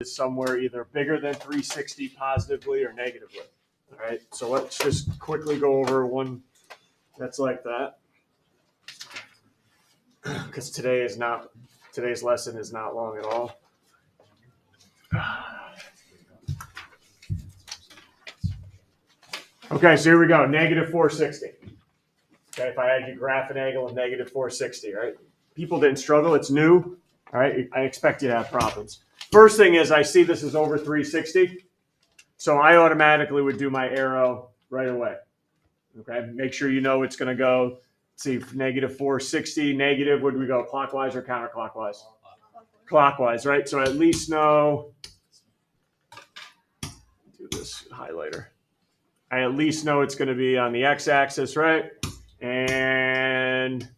is somewhere either bigger than 360 positively or negatively. All right, so let's just quickly go over one that's like that, because today's lesson is not long at all. Okay, so here we go, negative 460. Okay, if I had you graph an angle of negative 460, right? People didn't struggle, it's new. All right, I expect you to have problems. First thing is I see this is over 360, so I automatically would do my arrow right away. Okay, make sure you know it's going to go. Let's see, negative 460, negative, would we go clockwise or counterclockwise? Clockwise, right? So I at least know, do this highlighter. I at least know it's going to be on the x-axis, right? And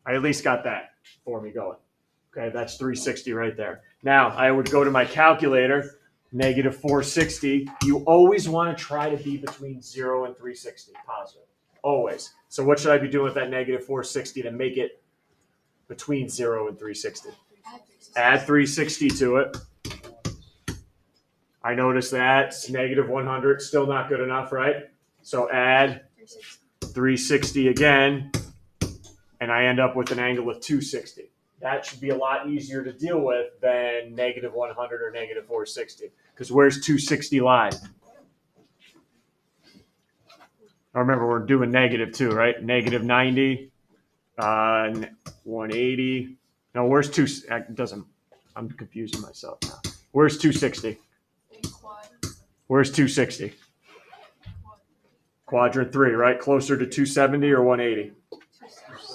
I at least got that for me going. Okay, that's 360 right there. Now, I would go to my calculator, negative 460. You always want to try to be between 0 and 360, positive. Always. So what should I be doing with that negative 460 to make it between 0 and 360? Add 360 to it. I notice that's negative 100. Still not good enough, right? So add 360 again, and I end up with an angle of 260. That should be a lot easier to deal with than negative 100 or negative 460. Because where's 260 lie? I remember we're doing negative too, right? Negative 90, 180. No, where's two? It doesn't. I'm confusing myself now. Where's 260? Where's 260? Quadrant 3, right? Closer to 270 or 180?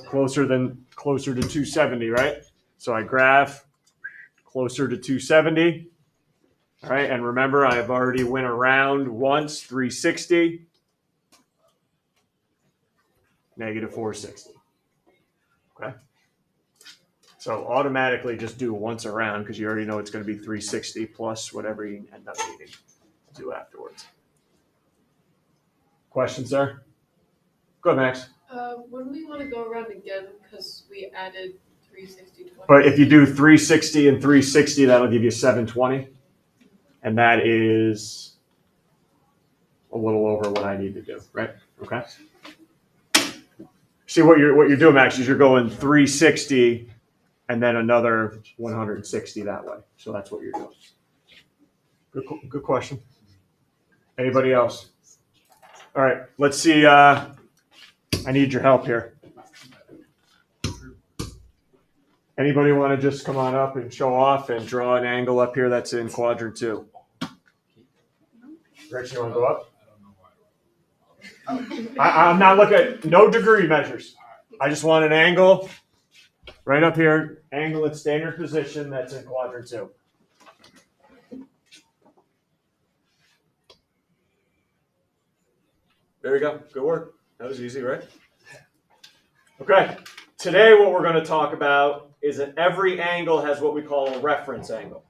Closer to 270, right? So I graph closer to 270. All right, and remember, I've already went around once, 360, negative 460. Okay? So automatically just do once around because you already know it's going to be 360 plus whatever you end up needing to do afterwards. Questions there? Go ahead, Max. Wouldn't we want to go around again because we added 360 twice? But if you do 360 and 360, that'll give you 720. And that is a little over what I need to do, right? Okay. See what you're doing, Max, is you're going 360 and then another 160 that way. So that's what you're doing. Good question. Anybody else? All right, let's see. I need your help here. Anybody want to just come on up and show off and draw an angle up here that's in quadrant 2? Rich, you want to go up? I'm not looking at no degree measures. I just want an angle right up here, angle at standard position that's in quadrant 2. There you go. Good work. That was easy, right? Okay. Today what we're going to talk about is that every angle has what we call a reference angle.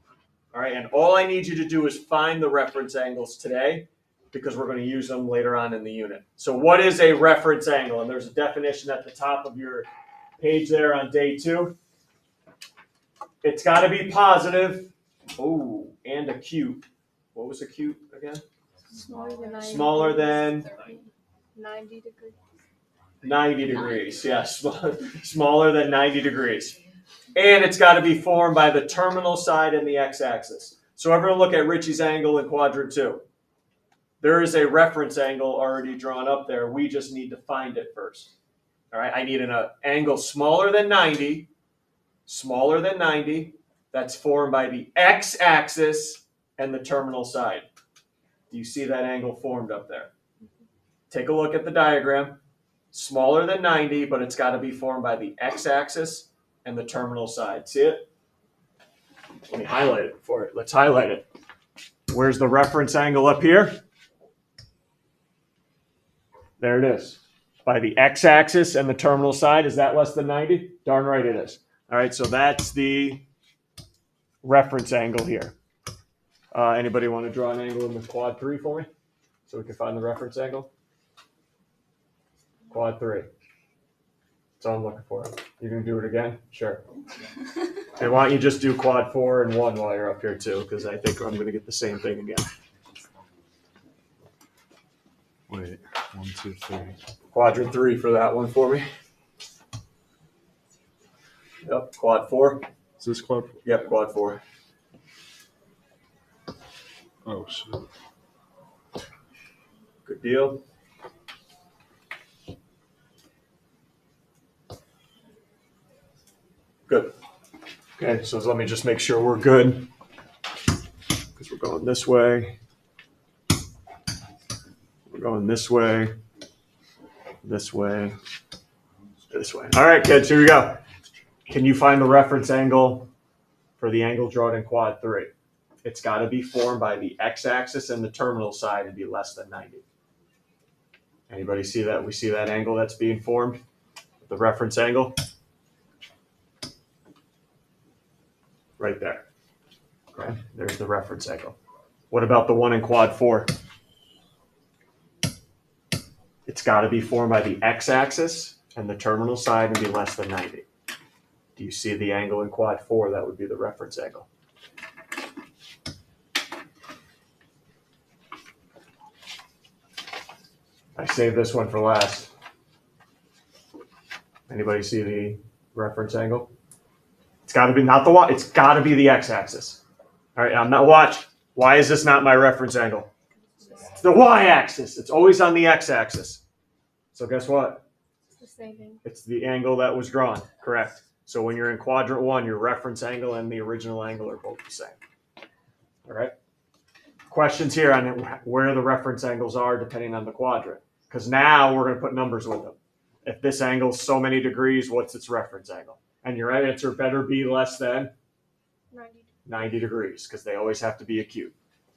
All right, and all I need you to do is find the reference angles today because we're going to use them later on in the unit. So what is a reference angle? And there's a definition at the top of your page there on day 2. It's got to be positive. Oh, and acute. What was acute again? Smaller than 90 degrees. 90 degrees, yes. Smaller than 90 degrees. And it's got to be formed by the terminal side and the x-axis. So everyone look at Richie's angle in quadrant 2. There is a reference angle already drawn up there. We just need to find it first. All right, I need an angle smaller than 90, that's formed by the x-axis and the terminal side. Do you see that angle formed up there? Take a look at the diagram. Smaller than 90, but it's got to be formed by the x-axis and the terminal side. See it? Let me highlight it for it. Let's highlight it. Where's the reference angle up here? There it is. By the x-axis and the terminal side. Is that less than 90? Darn right it is. All right, so that's the reference angle here. Anybody want to draw an angle in the quad 3 for me? So we can find the reference angle? Quad 3. That's all I'm looking for. You gonna do it again? Sure. And why don't you just do quad 4 and 1 while you're up here too, because I think I'm going to get the same thing again. Wait, 1, 2, 3. Quadrant 3 for that one for me. Yep, quad 4. Is this quad? Yep, quad 4. Oh shit. Good deal. Good. Okay, so let me just make sure we're good. Because we're going this way. We're going this way. This way. This way. All right, kids, here we go. Can you find the reference angle for the angle drawn in quad 3? It's got to be formed by the x-axis and the terminal side and be less than 90. Anybody see that? We see that angle that's being formed? The reference angle? Right there. Okay, there's the reference angle. What about the one in quad 4? It's got to be formed by the x-axis and the terminal side and be less than 90. Do you see the angle in quad 4? That would be the reference angle. I saved this one for last. Anybody see the reference angle? It's got to be not the y. It's got to be the x-axis. All right, I'm not watch. Why is this not my reference angle? It's the y-axis. It's always on the x-axis. So guess what? It's the angle that was drawn. Correct. So when you're in quadrant 1, your reference angle and the original angle are both the same. All right. Questions here on where the reference angles are depending on the quadrant. Because now we're going to put numbers with them. If this angle is so many degrees, what's its reference angle? And your answer better be less than 90 degrees, because they always have to be acute.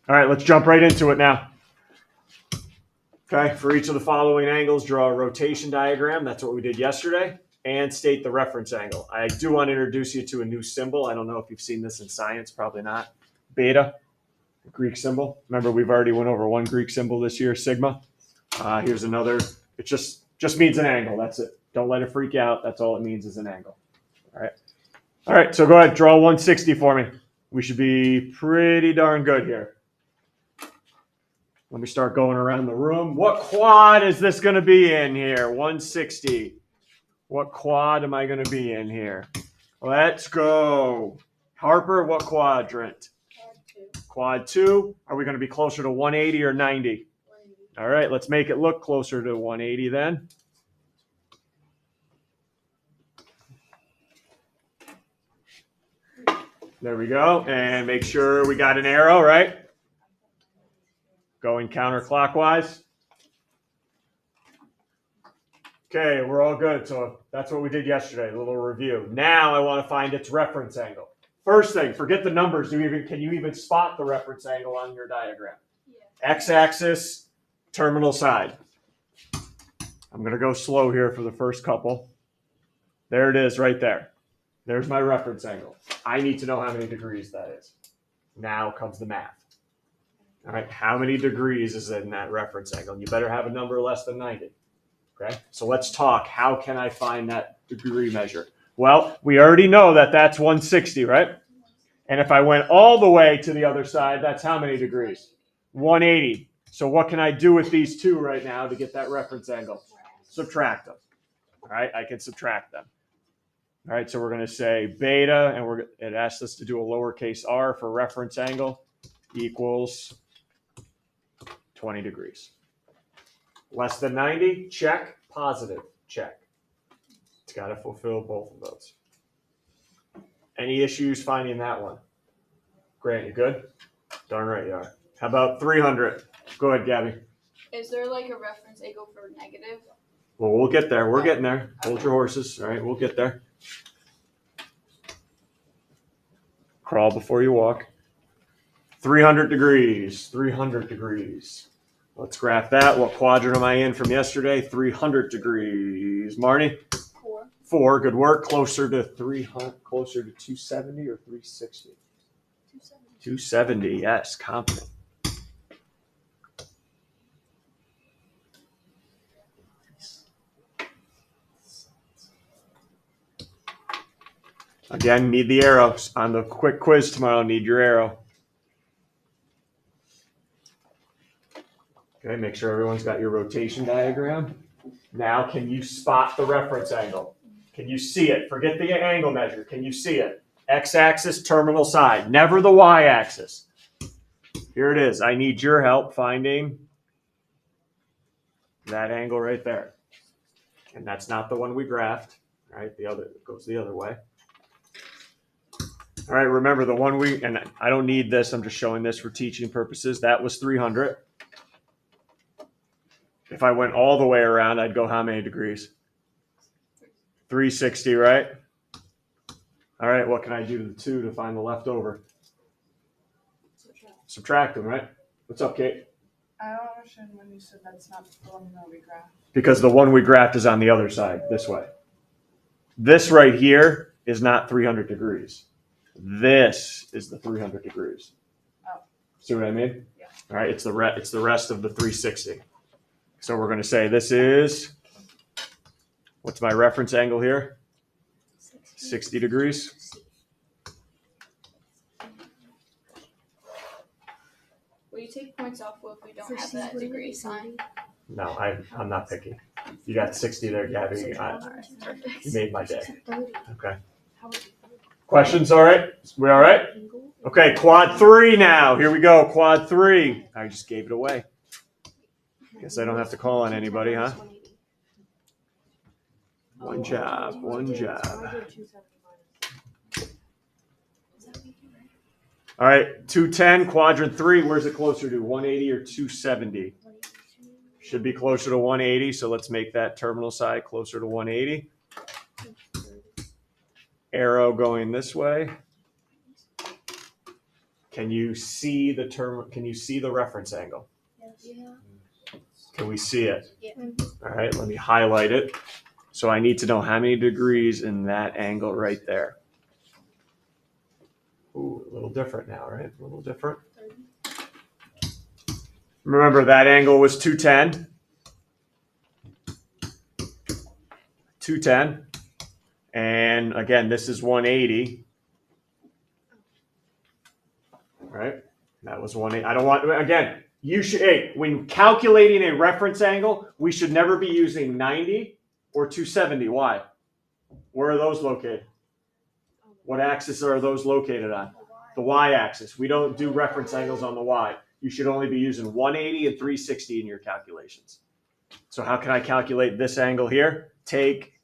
All right, let's jump right into it now. Okay, for each of the following angles, draw a rotation diagram. That's what we did yesterday. And state the reference angle. I do want to introduce you to a new symbol. I don't know if you've seen this in science, probably not. Beta, the Greek symbol. Remember, we've already went over one Greek symbol this year, sigma. Here's another. It just means an angle. That's it. Don't let it freak out. That's all it means is an angle. All right. All right, so go ahead, draw 160 for me. We should be pretty darn good here. Let me start going around the room. What quad is this going to be in here? 160. What quad am I going to be in here? Let's go. Harper, what quadrant? Quad 2. Are we going to be closer to 180 or 90? 180. All right, let's make it look closer to 180 then. There we go. And make sure we got an arrow, right? Going counterclockwise. Okay, we're all good. So that's what we did yesterday, a little review. Now I want to find its reference angle. First thing, forget the numbers. Can you even spot the reference angle on your diagram? Yeah. X-axis, terminal side. I'm going to go slow here for the first couple. There it is right there. There's my reference angle. I need to know how many degrees that is. Now comes the math. All right, how many degrees is in that reference angle? And you better have a number less than 90. Okay, so let's talk. How can I find that degree measure? Well, we already know that that's 160, right? And if I went all the way to the other side, that's how many degrees? 180. So what can I do with these two right now to get that reference angle? Subtract them. All right, I can subtract them. All right, so we're going to say beta, and it asks us to do a lowercase r for reference angle equals 20 degrees. Less than 90, check. Positive, check. It's got to fulfill both of those. Any issues finding that one? Grant, you good? Darn right you are. How about 300? Go ahead, Gabby. Is there like a reference angle for negative? Well, we'll get there. We're getting there. Hold your horses. All right, we'll get there. Crawl before you walk. 300 degrees. 300 degrees. Let's graph that. What quadrant am I in from yesterday? 300 degrees. Marnie? 4. 4. Good work. Closer to 300. Closer to 270 or 360? 270. 270. Yes. Confident. Again, need the arrow. On the quick quiz tomorrow, need your arrow. Okay, make sure everyone's got your rotation diagram. Now, can you spot the reference angle? Can you see it? Forget the angle measure. Can you see it? X-axis, terminal side. Never the Y-axis. Here it is. I need your help finding that angle right there. And that's not the one we graphed. Right? The other it goes the other way. All right, remember the one and I don't need this. I'm just showing this for teaching purposes. That was 300. If I went all the way around, I'd go how many degrees? 360, right? All right, what can I do to the 2 to find the leftover? Subtract them, right? What's up, Kate? I don't understand when you said that's not the one that we graphed. Because the one we graphed is on the other side, this way. This right here is not 300 degrees. This is the 300 degrees. Oh. See what I mean? Yeah. All right, it's the rest of the 360. So we're going to say this is, what's my reference angle here? 60 degrees. Will you take points off if we don't have that degree sign? No, I'm not picky. You got 60 there, Gabby. You made my day. Okay. Questions? All right? We all right? Okay, quad 3 now. Here we go. Quad 3. I just gave it away. Guess I don't have to call on anybody, huh? One job. All right, 210, quadrant 3. Where's it closer to, 180 or 270? Should be closer to 180, so let's make that terminal side closer to 180. Arrow going this way. Can you see the reference angle? Yeah. Can we see it? Yeah. All right, let me highlight it. So I need to know how many degrees in that angle right there. Ooh, a little different now, right? A little different. Remember that angle was 210. 210. And again, this is 180. Right? That was 180. I don't want, again, when calculating a reference angle, we should never be using 90 or 270. Why? Where are those located? What axis are those located on? The y-axis. We don't do reference angles on the y. You should only be using 180 and 360 in your calculations. So how can I calculate this angle here? Take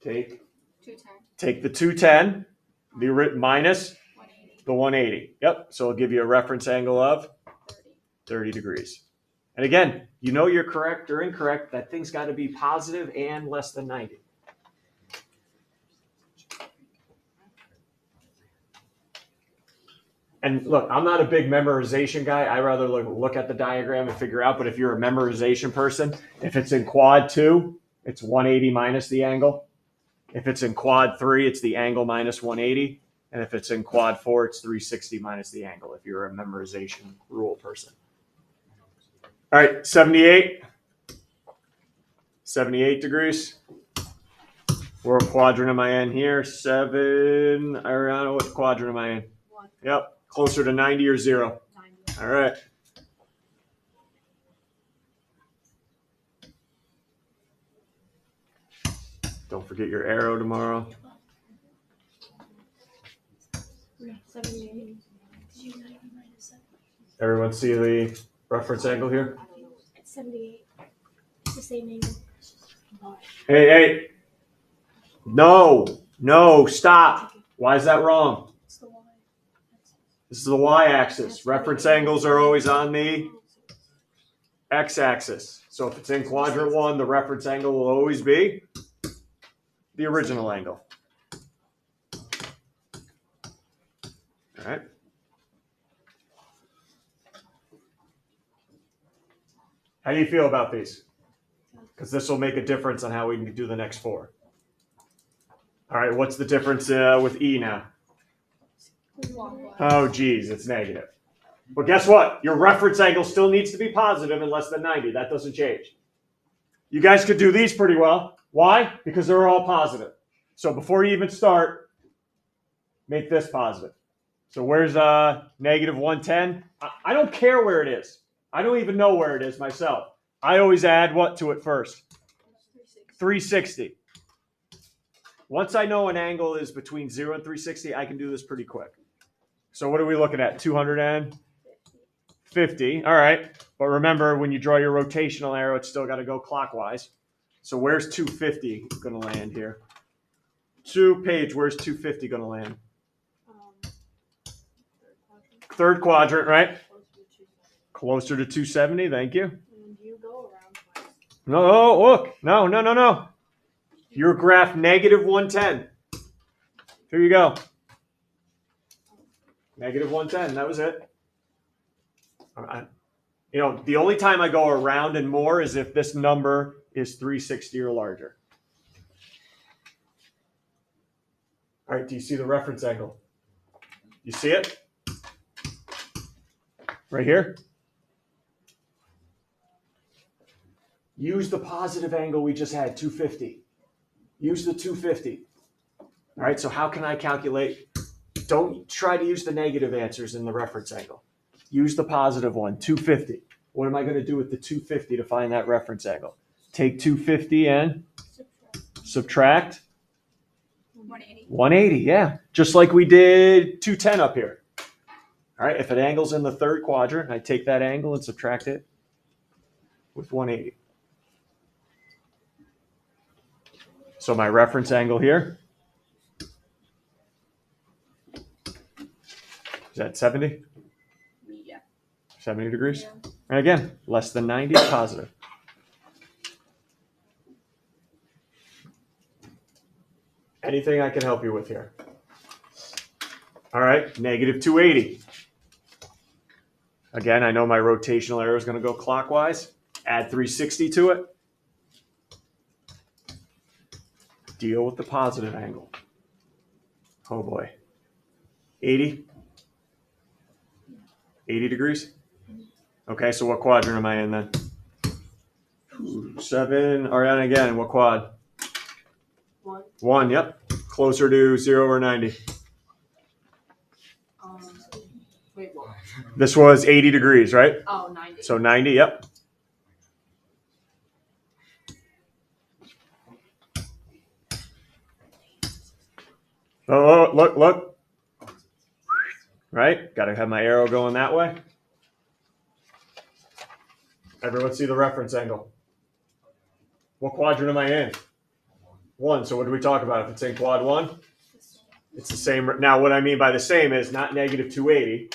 210. the 210, minus the 180. Yep. So it'll give you a reference angle of 30 degrees. And again, you know you're correct or incorrect. That thing's got to be positive and less than 90. And look, I'm not a big memorization guy. I rather look at the diagram and figure out. But if you're a memorization person, if it's in quad 2, it's 180 minus the angle. If it's in quad 3, it's the angle minus 180. And if it's in quad 4, it's 360 minus the angle, if you're a memorization rule person. All right, 78. 78 degrees. What quadrant am I in here? 7. Ariana, what quadrant am I in? 1. Yep. Closer to 90 or 0? 90. All right. Don't forget your arrow tomorrow. 78. Everyone see the reference angle here? It's 78. It's the same angle. Hey. No, stop. Why is that wrong? It's the Y. This is the y-axis. Reference angles are always on the x-axis. So if it's in quadrant 1, the reference angle will always be the original angle. All right. How do you feel about these? Because this will make a difference on how we can do the next 4. All right, what's the difference with E now? Oh, geez, it's negative. But guess what? Your reference angle still needs to be positive and less than 90. That doesn't change. You guys could do these pretty well. Why? Because they're all positive. So before you even start, make this positive. So where's negative 110? I don't care where it is. I don't even know where it is myself. I always add what to it first? 360. Once I know an angle is between 0 and 360, I can do this pretty quick. So what are we looking at? 250. All right. But remember, when you draw your rotational arrow, it's still got to go clockwise. So where's 250 going to land here? Paige, where's 250 going to land? Third quadrant, right? Closer to 270. Thank you. And you go around twice. No, look. No. Your graph negative 110. Here you go. Negative 110. That was it. All right. You know, the only time I go around and more is if this number is 360 or larger. All right, do you see the reference angle? You see it? Right here? Use the positive angle we just had, 250. Use the 250. All right, so how can I calculate? Don't try to use the negative answers in the reference angle. Use the positive one, 250. What am I going to do with the 250 to find that reference angle? Take 250 and subtract 180. 180, yeah. Just like we did 210 up here. All right, if an angle's in the third quadrant, I take that angle and subtract it with 180. So my reference angle here, is that 70? Yeah. 70 degrees? Yeah. And again, less than 90, positive. Anything I can help you with here? All right, negative 280. Again, I know my rotational arrow is going to go clockwise. Add 360 to it. Deal with the positive angle. Oh boy. 80? 80 degrees? Okay, so what quadrant am I in then? 7. All right, again, what quad? 1. 1, yep. Closer to 0 or 90. Wait, what? This was 80 degrees, right? Oh, 90. So 90, yep. Oh, look. Right? Got to have my arrow going that way. Everyone see the reference angle. What quadrant am I in? 1. So what do we talk about? If it's in quad 1, it's the same. Now, what I mean by the same is not negative 280,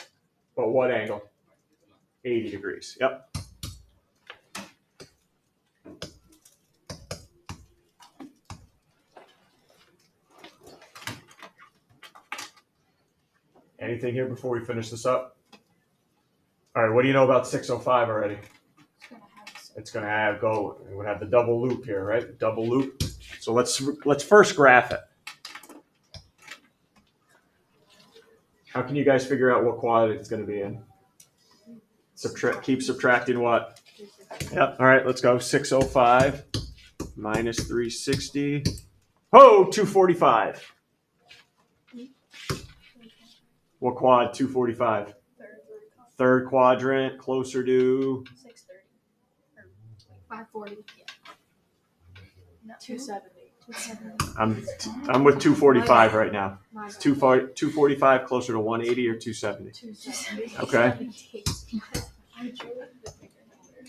but what angle? 80 degrees. Yep. Anything here before we finish this up? All right, what do you know about 605 already? It's going to have We're going to have the double loop here, right? Double loop. So let's first graph it. How can you guys figure out what quad it's going to be in? Keep subtracting what? Yep. All right, let's go. 605 minus 360. Oh, 245. What quad? 245. Third quadrant, closer to 630. Or 540. Yeah. No. 270. I'm with 245 right now. It's 245 closer to 180 or 270. 270. Okay.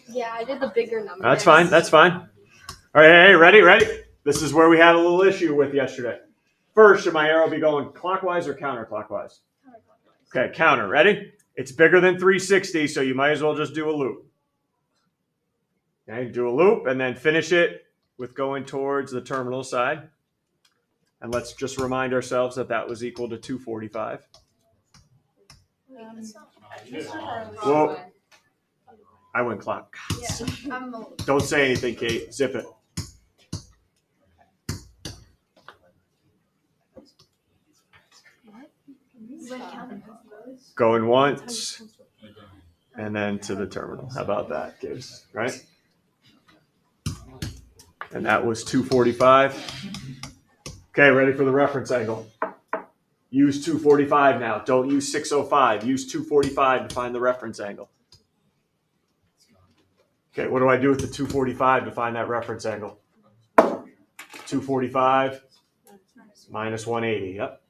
Yeah, I did the bigger number. That's fine. All right, hey, ready? This is where we had a little issue with yesterday. First, should my arrow be going clockwise or counterclockwise? Okay, counter. Ready? It's bigger than 360, so you might as well just do a loop. Okay, do a loop and then finish it with going towards the terminal side. And let's just remind ourselves that was equal to 245. Well, I went clock. Yeah, Don't say anything, Kate. Zip it. Going once and then to the terminal. How about that, Gibbs? Right? And that was 245. Okay, ready for the reference angle. Use 245 now. Don't use 605. Use 245 to find the reference angle. Okay, what do I do with the 245 to find that reference angle? 245 minus 180. Yep.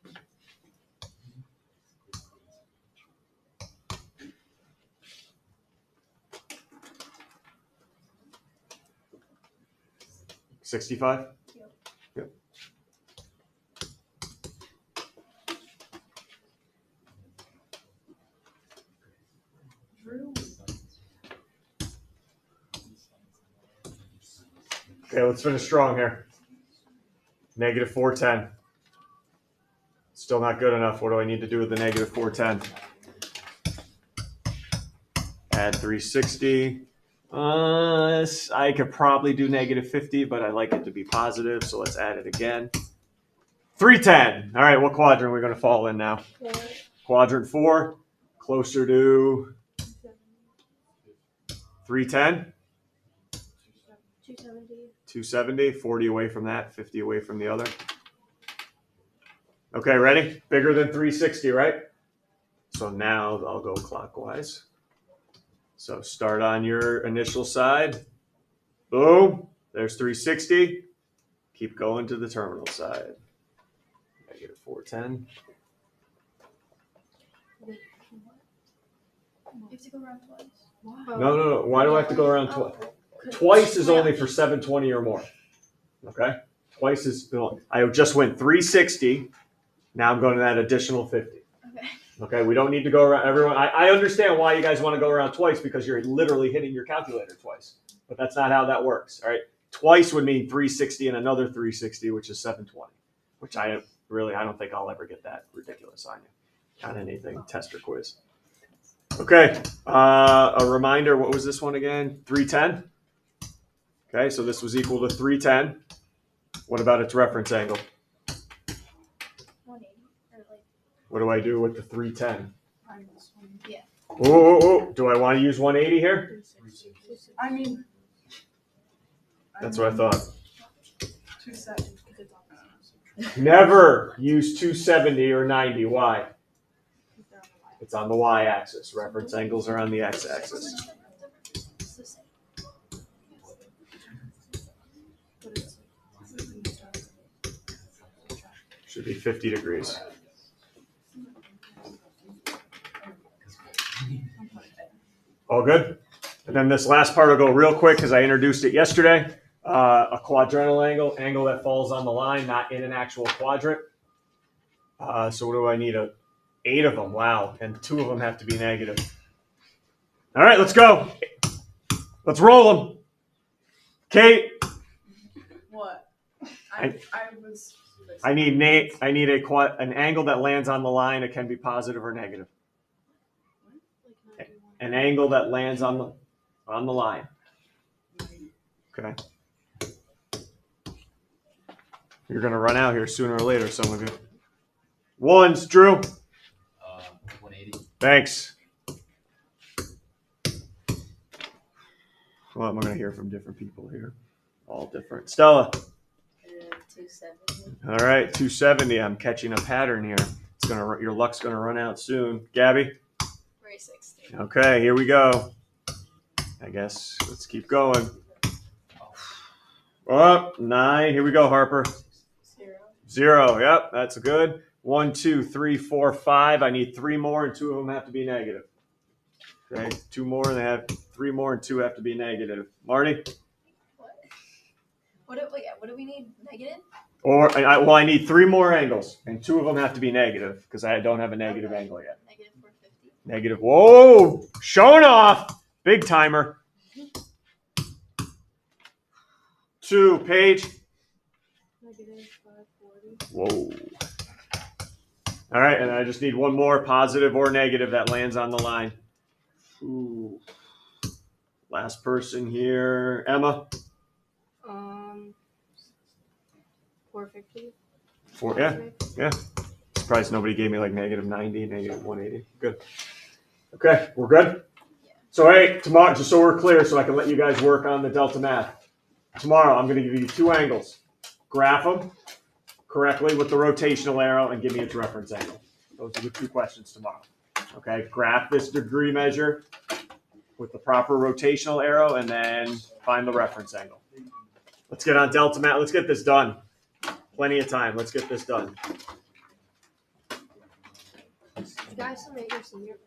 $65? Yep. Okay, let's finish strong here. Negative 410. Still not good enough. What do I need to do with the negative 410? Add 360. I could probably do negative 50, but I like it to be positive, so let's add it again. 310. All right, what quadrant are we going to fall in now? 4. Quadrant 4, closer to 310. 270. 270, 40 away from that, 50 away from the other. Okay, ready? Bigger than 360, right? So now I'll go clockwise. So start on your initial side. Boom. There's 360. Keep going to the terminal side. Negative 410. Wait, what? You have to go around twice. Wow. No. Why do I have to go around twice? Twice is only for 720 or more. Okay? Twice is, I just went 360. Now I'm going to that additional 50. Okay. Okay, we don't need to go around everyone. I understand why you guys want to go around twice because you're literally hitting your calculator twice. But that's not how that works. All right. Twice would mean 360 and another 360, which is 720. Which I don't think I'll ever get that ridiculous on you. On anything, test or quiz. Okay. A reminder, what was this one again? 310. Okay, so this was equal to 310. What about its reference angle? 180. Or like, What do I do with the 310? yeah. Oh, do I want to use 180 here? I mean. That's what I thought. 270. Never use 270 or 90. Why? It's on the y-axis. Reference angles are on the x-axis. It's the same. Should be 50 degrees. All good? And then this last part will go real quick because I introduced it yesterday. A quadrental angle that falls on the line, not in an actual quadrant. So what do I need? 8 of them. Wow. And 2 of them have to be negative. All right, let's go. Let's roll them. Kate. What? I need an angle that lands on the line. It can be positive or negative. An angle that lands on the line. Okay. You're gonna run out here sooner or later, some of you. Ones, Drew. 180. Thanks. Well, I'm gonna hear from different people here. All different. Stella. 270. All right, 270. I'm catching a pattern here. Your luck's gonna run out soon. Gabby. 360. Okay, here we go. I guess let's keep going. Oh, 9. Here we go, Harper. 0. Yep, that's good. 1, 2, 3, 4, 5. I need 3 more, and 2 of them have to be negative. Okay, 2 more, and they have 3 more, and 2 have to be negative. Marty. What do we need? Negative? I need 3 more angles, and 2 of them have to be negative because I don't have a negative angle yet. Negative 450. Negative. Whoa, showing off. Big timer. 2, Paige. Negative 540. Whoa. All right, and I just need 1 more, positive or negative, that lands on the line. Ooh. Last person here, Emma. 450. 4, yeah. Surprised nobody gave me like negative 90, negative 180. Good. Okay, we're good? Yeah. So hey, tomorrow, just so we're clear, so I can let you guys work on the delta math. Tomorrow, I'm going to give you two angles. Graph them correctly with the rotational arrow and give me its reference angle. Those are the two questions tomorrow. Okay, graph this degree measure with the proper rotational arrow and then find the reference angle. Let's get on delta mat. Let's get this done. Plenty of time. Let's get this done. Guys, some makers in here.